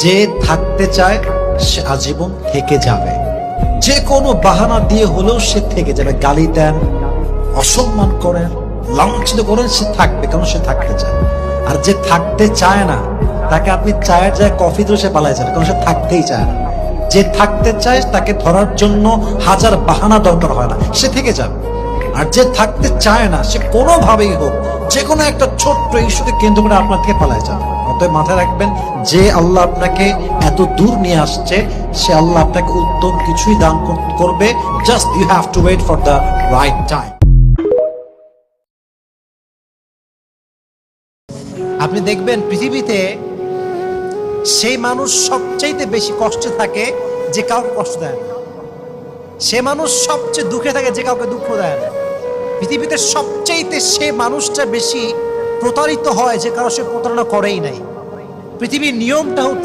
যে থাকতে চায় সে আজীবন থেকে যাবে, যে কোনো বাহানা দিয়ে হলেও সে থেকে যাবে। গালি দেন, অসম্মান করেন, লাঞ্ছিত করেন, সে থাকবে, কারণ সে থাকতে চায়। আর যে থাকতে চায় না, তাকে আপনি চায়ের যায় কফি দিলেও সে পালায় যাবে, কারণ সে থাকতেই চায় না। যে থাকতে চায় তাকে ধরার জন্য হাজার বাহানা দরকার হয় না, সে থেকে যাবে। আর যে থাকতে চায় না, সে কোনোভাবেই হোক, যে কোনো একটা ছোট্ট ইস্যুকে কেন্দ্র করে আপনার থেকে পালায় যাবে। অতএব মাথায় রাখবেন, যে আল্লাহ আপনাকে এত দূর নিয়ে আসছে, সে আল্লাহ আপনাকে উত্তম কিছুই দান করবে। Just you have to wait for the right time. আপনি দেখবেন পৃথিবীতে সেই মানুষ সবচাইতে বেশি কষ্টে থাকে যে কাউকে কষ্ট দেয় না। সে মানুষ সবচেয়ে দুঃখে থাকে যে কাউকে দুঃখ দেয় না। পৃথিবীতে সবচাইতে সে মানুষটা বেশি প্রতারিত হয় যে কারো সে প্রতারণা করেই নাই। পৃথিবীর নিয়মটা হচ্ছে